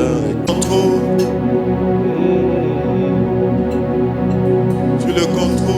le contrôle. Tu le contrôles.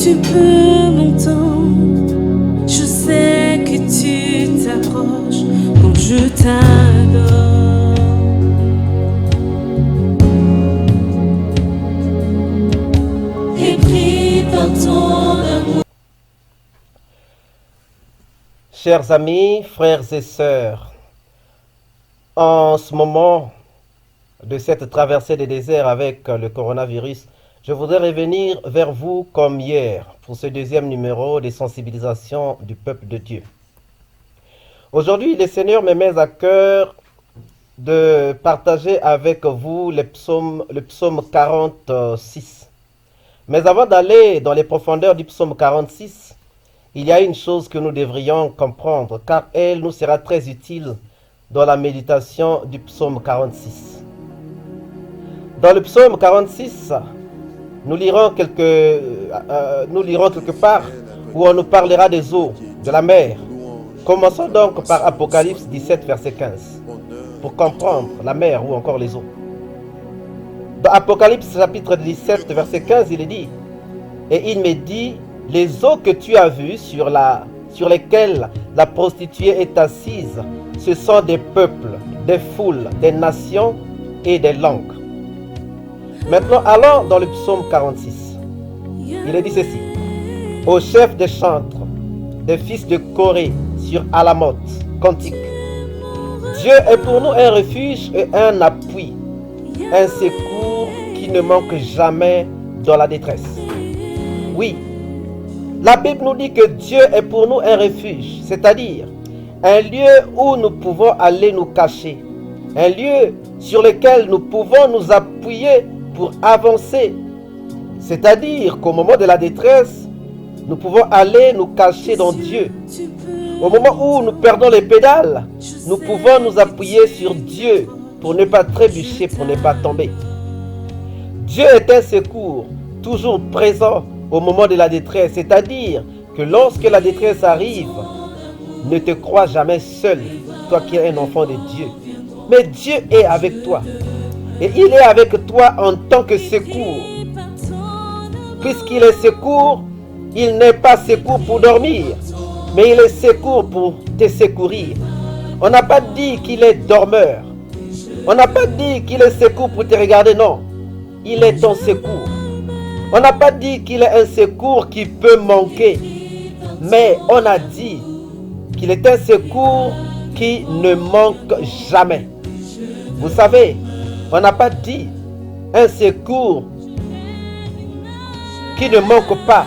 Tu peux m'entendre, je sais que tu t'approches quand je t'adore. Et pris dans ton amour. Chers amis, frères et sœurs, en ce moment de cette traversée des déserts avec le coronavirus, je voudrais revenir vers vous comme hier pour ce deuxième numéro des sensibilisations du peuple de Dieu. Aujourd'hui, le Seigneur me met à cœur de partager avec vous le psaume 46. Mais avant d'aller dans les profondeurs du psaume 46, il y a une chose que nous devrions comprendre, car elle nous sera très utile dans la méditation du psaume 46. Dans le psaume 46, nous lirons quelque part où on nous parlera des eaux, de la mer. Commençons donc par Apocalypse 17, verset 15, pour comprendre la mer ou encore les eaux. Dans Apocalypse chapitre 17, verset 15, il est dit, « Et il me dit, les eaux que tu as vues sur lesquelles la prostituée est assise, ce sont des peuples, des foules, des nations et des langues. » Maintenant, allons dans le psaume 46. Il est dit ceci. Au chef des chantres, des fils de Corée, sur Alamoth, cantique. Dieu est pour nous un refuge et un appui, un secours qui ne manque jamais dans la détresse. Oui, la Bible nous dit que Dieu est pour nous un refuge, c'est-à-dire un lieu où nous pouvons aller nous cacher, un lieu sur lequel nous pouvons nous appuyer pour avancer, c'est-à-dire qu'au moment de la détresse, nous pouvons aller nous cacher dans Dieu. Au moment où nous perdons les pédales, nous pouvons nous appuyer sur Dieu pour ne pas trébucher, pour ne pas tomber. Dieu est un secours toujours présent au moment de la détresse, c'est-à-dire que lorsque la détresse arrive, ne te crois jamais seul, toi qui es un enfant de Dieu. Mais Dieu est avec toi. Et il est avec toi en tant que secours. Puisqu'il est secours, il n'est pas secours pour dormir, mais il est secours pour te secourir. On n'a pas dit qu'il est dormeur. On n'a pas dit qu'il est secours pour te regarder, non. Il est ton secours. On n'a pas dit qu'il est un secours qui peut manquer, mais on a dit qu'il est un secours qui ne manque jamais. Vous savez, on n'a pas dit un secours qui ne manque pas,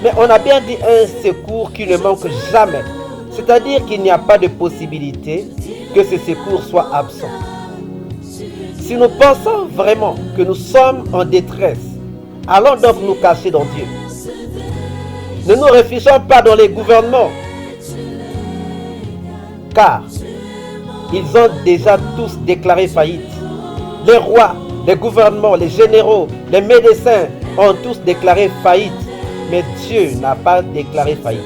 mais on a bien dit un secours qui ne manque jamais. C'est-à-dire qu'il n'y a pas de possibilité que ce secours soit absent. Si nous pensons vraiment que nous sommes en détresse, allons donc nous cacher dans Dieu. Ne nous réfugions pas dans les gouvernements, car ils ont déjà tous déclaré faillite. Les rois, les gouvernements, les généraux, les médecins ont tous déclaré faillite, mais Dieu n'a pas déclaré faillite.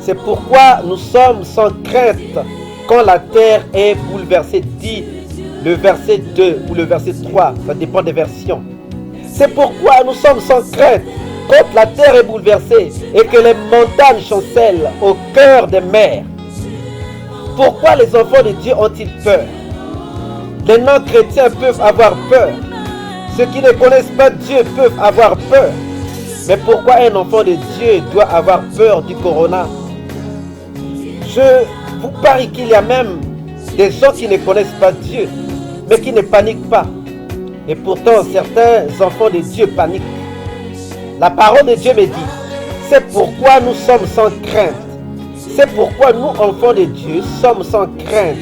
C'est pourquoi nous sommes sans crainte quand la terre est bouleversée, dit le verset 2 ou le verset 3, ça dépend des versions. C'est pourquoi nous sommes sans crainte quand la terre est bouleversée et que les montagnes chancellent au cœur des mers. Pourquoi les enfants de Dieu ont-ils peur? Les non-chrétiens peuvent avoir peur. Ceux qui ne connaissent pas Dieu peuvent avoir peur. Mais pourquoi un enfant de Dieu doit avoir peur du corona? Je vous parie qu'il y a même des gens qui ne connaissent pas Dieu, mais qui ne paniquent pas. Et pourtant, certains enfants de Dieu paniquent. La parole de Dieu me dit, c'est pourquoi nous sommes sans crainte. C'est pourquoi nous, enfants de Dieu, sommes sans crainte.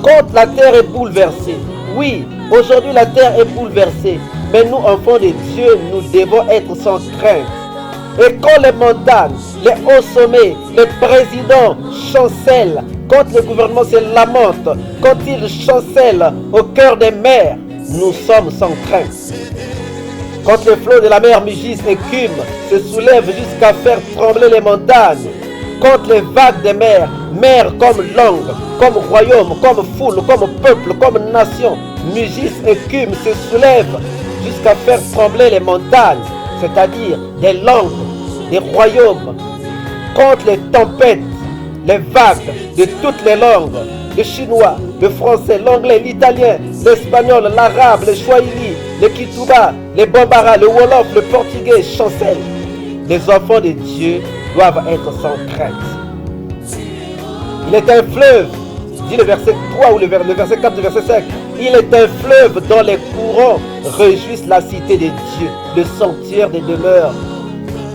Quand la terre est bouleversée, oui, aujourd'hui la terre est bouleversée, mais nous, enfants de Dieu, nous devons être sans crainte. Et quand les montagnes, les hauts sommets, les présidents chancellent, quand le gouvernement se lamente, quand il chancelle au cœur des mers, nous sommes sans crainte. Quand les flots de la mer mugissent et écument, se soulèvent jusqu'à faire trembler les montagnes, quand les vagues des mers, comme langue, comme royaume, comme foule, comme peuple, comme nation, mugissent et écument, se soulèvent jusqu'à faire trembler les montagnes, c'est-à-dire des langues, des royaumes, contre les tempêtes, les vagues de toutes les langues, le chinois, le français, l'anglais, l'italien, l'espagnol, l'arabe, le swahili, le kituba, le bambara, le wolof, le portugais chancellent. Les enfants de Dieu doivent être sans crainte. Il est un fleuve, dit le verset 3 ou le verset 4 du verset 5. Il est un fleuve dont les courants réjouissent la cité de Dieu, le sanctuaire des demeures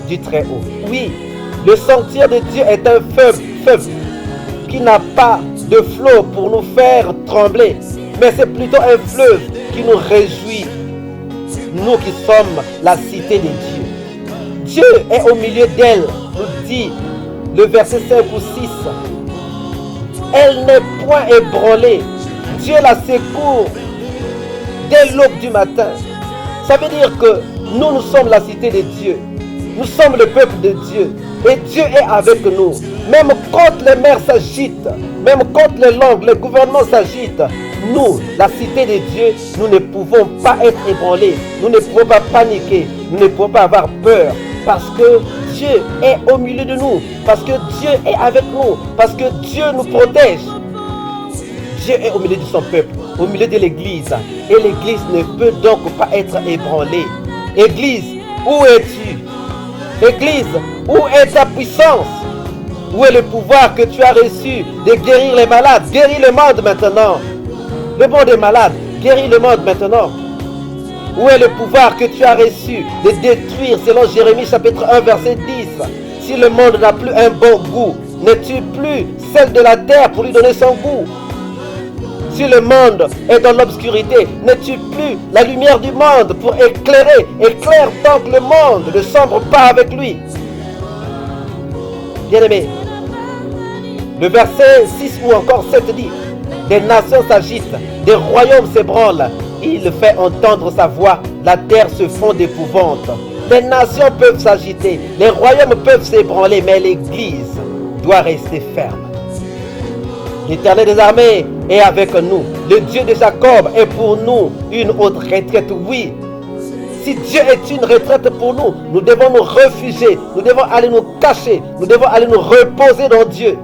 du Très-Haut. Oui, le sanctuaire de Dieu est un fleuve qui n'a pas de flot pour nous faire trembler, mais c'est plutôt un fleuve qui nous réjouit, nous qui sommes la cité de Dieu. Dieu est au milieu d'elle, nous dit le verset 5 ou 6. Elle n'est point ébranlée. Dieu la secourt dès l'aube du matin. Ça veut dire que nous sommes la cité de Dieu. Nous sommes le peuple de Dieu. Et Dieu est avec nous. Même quand les mers s'agitent, même quand les langues, les gouvernements s'agitent, nous, la cité de Dieu, nous ne pouvons pas être ébranlés. Nous ne pouvons pas paniquer. Nous ne pouvons pas avoir peur. Parce que Dieu est au milieu de nous. Parce que Dieu est avec nous. Parce que Dieu nous protège. Dieu est au milieu de son peuple, au milieu de l'église. Et l'église ne peut donc pas être ébranlée. Église, où es-tu? Église, où est ta puissance? Où est le pouvoir que tu as reçu de guérir les malades? Guéris le monde maintenant. Le monde est malade. Guéris le monde maintenant. Où est le pouvoir que tu as reçu de détruire, selon Jérémie chapitre 1 verset 10? Si le monde n'a plus un bon goût, n'es-tu plus celle de la terre pour lui donner son goût? Si le monde est dans l'obscurité, n'es-tu plus la lumière du monde pour éclairer? Éclaire tant que le monde ne sombre pas avec lui. Bien-aimé, le verset 6 ou encore 7 dit: des nations s'agitent, des royaumes s'ébranlent. Il fait entendre sa voix, la terre se fond d'épouvante. Les nations peuvent s'agiter, les royaumes peuvent s'ébranler, mais l'Église doit rester ferme. L'Éternel des armées est avec nous. Le Dieu de Jacob est pour nous une haute retraite. Oui, si Dieu est une retraite pour nous, nous devons nous réfugier, nous devons aller nous cacher, nous devons aller nous reposer dans Dieu.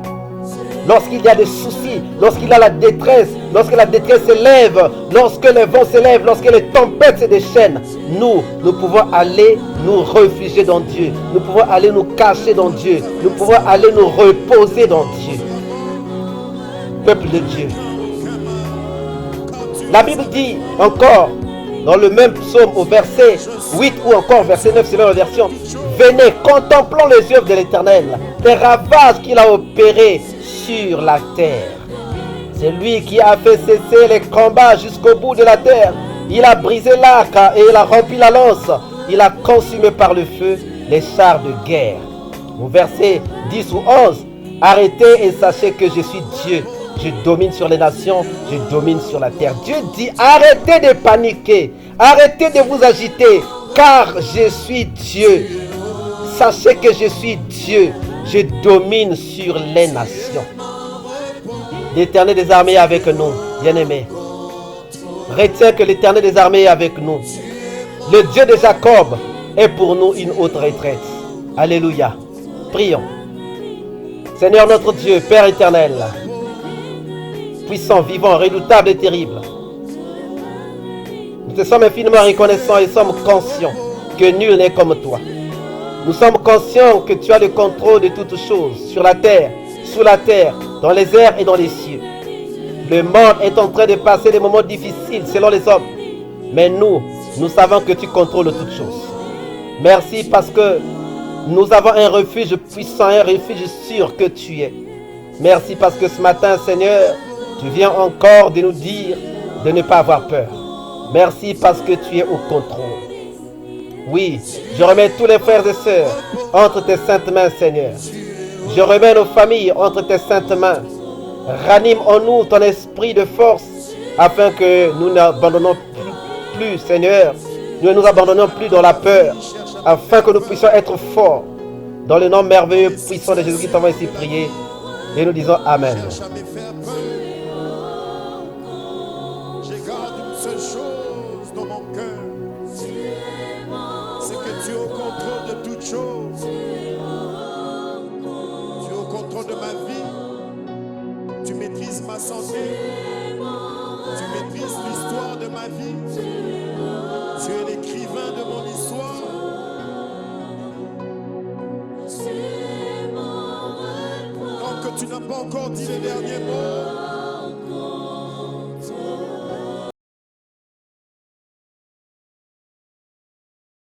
Lorsqu'il y a des soucis, lorsqu'il y a la détresse, lorsque la détresse s'élève, lorsque les vents s'élèvent, lorsque les tempêtes se déchaînent, nous pouvons aller nous réfugier dans Dieu. Nous pouvons aller nous cacher dans Dieu. Nous pouvons aller nous reposer dans Dieu. Peuple de Dieu. La Bible dit encore, dans le même psaume au verset 8 ou encore verset 9 selon la version: venez, contemplons les œuvres de l'Éternel, les ravages qu'il a opérés sur la terre. C'est lui qui a fait cesser les combats jusqu'au bout de la terre. Il a brisé l'arc et il a rempli la lance. Il a consumé par le feu les chars de guerre. Au verset 10 ou 11, arrêtez et sachez que je suis Dieu. Je domine sur les nations, je domine sur la terre. Dieu dit: arrêtez de paniquer, arrêtez de vous agiter, car je suis Dieu. Sachez que je suis Dieu, je domine sur les nations. L'Éternel des armées est avec nous, bien-aimés. Retiens que l'Éternel des armées est avec nous. Le Dieu de Jacob est pour nous une haute retraite. Alléluia. Prions. Seigneur notre Dieu, Père éternel, puissant, vivant, redoutable et terrible, nous te sommes infiniment reconnaissants et sommes conscients que nul n'est comme toi. Nous sommes conscients que tu as le contrôle de toutes choses sur la terre, sous la terre, dans les airs et dans les cieux. Le monde est en train de passer des moments difficiles selon les hommes. Mais nous savons que tu contrôles toutes choses. Merci parce que nous avons un refuge puissant, un refuge sûr que tu es. Merci parce que ce matin, Seigneur, tu viens encore de nous dire de ne pas avoir peur. Merci parce que tu es au contrôle. Oui, je remets tous les frères et sœurs entre tes saintes mains, Seigneur. Je remets nos familles entre tes saintes mains. Ranime en nous ton esprit de force afin que nous n'abandonnons plus, Seigneur. Nous ne nous abandonnons plus dans la peur afin que nous puissions être forts. Dans le nom merveilleux, puissant de Jésus-Christ, t'envoie ici prier. Et nous disons Amen. Jamais faire peur. Je garde une seule chose dans mon cœur. C'est que tu es au contrôle de toutes choses. Tu es au contrôle de ma vie. Tu maîtrises ma santé. Tu maîtrises l'histoire de ma vie. Tu es l'écrivain de mon histoire. Tant que tu n'as pas encore dit les derniers mots,